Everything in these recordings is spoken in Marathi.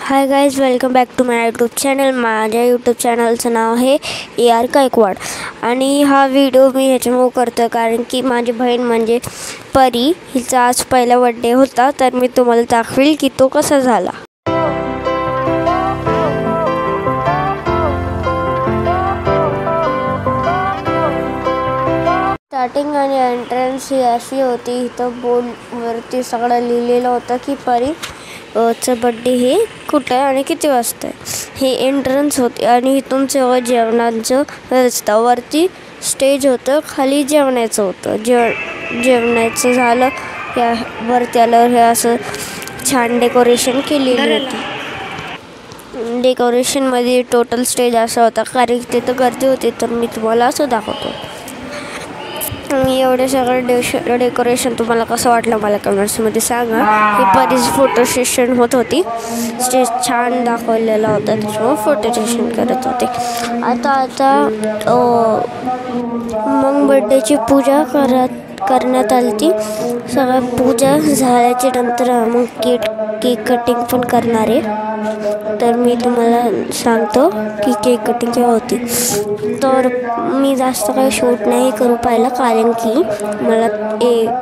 High guys, welcome back to my YouTube channel. माझ्या यूट्यूब चॅनलचं नाव आहे AR गायकवाड. आणि हा व्हिडिओ मी ह्याच्यामुळे करतो कारण की माझी बहीण म्हणजे परी हिचा आज पहिला बड्डे होता, तर मी तुम्हाला दाखवेल की तो कसा झाला. स्टार्टिंग आणि एंट्रन्स ही अशी होती. इथं बोर्डवरती सगळं लिहिलेलं होतं की परी चा बड्डे हे कुठं आणि किती वाजता आहे. हे एंट्रन्स होते आणि इथून सगळं जेवणाचं रस्त्यावरती स्टेज होतं, खाली जेवणाचं होतं. जेवणाचं झालं या वरती आल्यावर हे असं छान डेकोरेशन केलेली होती. डेकोरेशनमध्ये टोटल स्टेज असा होता कारण तिथं गर्दी होती, तर मी तुम्हाला असं दाखवतो. एवढं सगळं डेकोरेशन तुम्हाला कसं वाटलं मला कमेंट्समध्ये सांगा. ही परीच फोटो सेशन होत होती. स्टेज छान दाखवलेला होता, त्याच्यामुळे फोटो सेशन करत होते. आता मग बड्डेची पूजा करण्यात आली ती. सगळं पूजा झाल्याच्या नंतर मग केक कटिंग पण करणार आहे. तर मी तुम्हाला सांगतो की केक कटिंग केव्हा होती. तर मी जास्त काही शूट नाही करू पाहिलं कारण की मला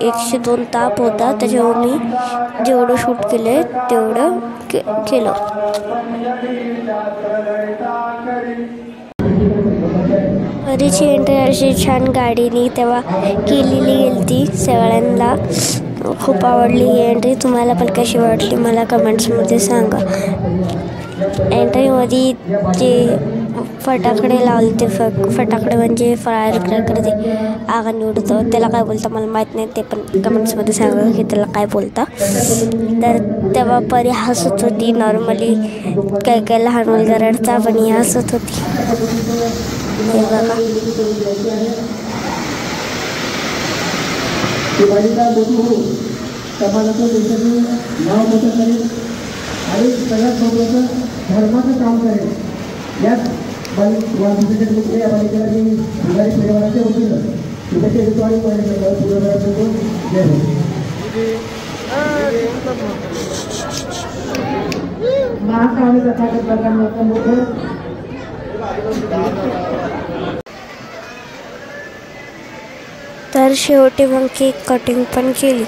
102 ताप होता, त्याच्यामुळे मी जेवढं शूट केलं तेवढं केलं. परीची एंट्री अशी छान गाडीने तेव्हा केलेली गेली ती. सगळ्यांना खूप आवडली ही एंट्री. तुम्हाला पण कशी वाटली मला कमेंट्समध्ये सांगा. एंट्रीमध्ये जे फटाकडे लावले ते फटाकडे म्हणजे फायर क्रॅकर, ते आगाने उडतं, त्याला काय बोलतं मला माहीत नाही, ते पण कमेंट्समध्ये सांगा की त्याला काय बोलता. तर तेव्हा परी हसत होती. नॉर्मली काही लहान मुलगा रडता, पण ही हसत होती. हे बघा. आणि सगळ्यात महत्त्वाचं धर्माचं काम करेल. याच वाढदिवसाच्या लोक या बालिकेला मी बिहारी परिवाराच्या वतीनं शुभेच्छा देतो आणि पुढे जय हो. महाकाव्य तथागत वर्गांना तर शेवटी मग केक कटिंग पण केली.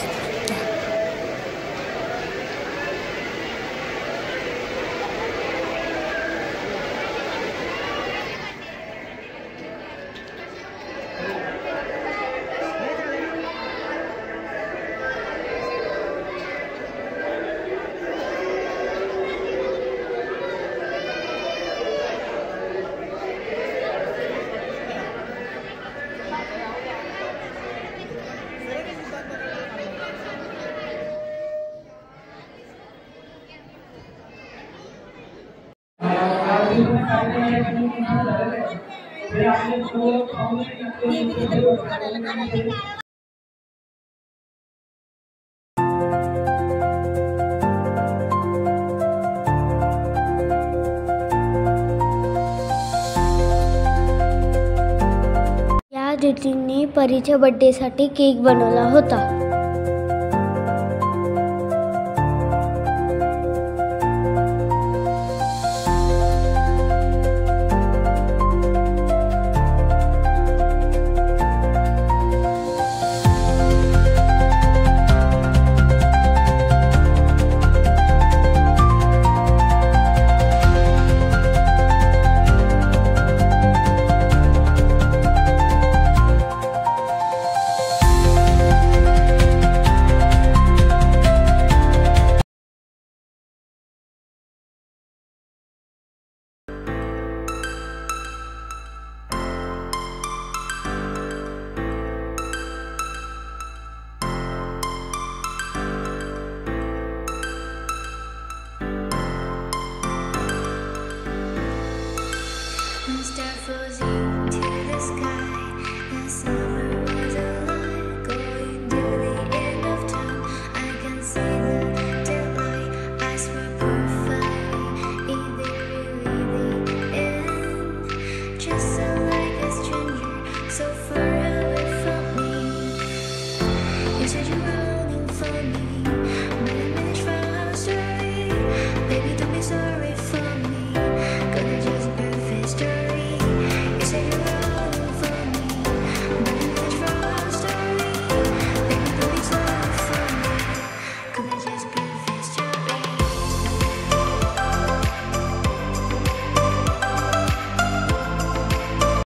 या दीदींनी परीच्या बड्डेसाठी केक बनवला होता. Summer was alive, going to the end of time. I can see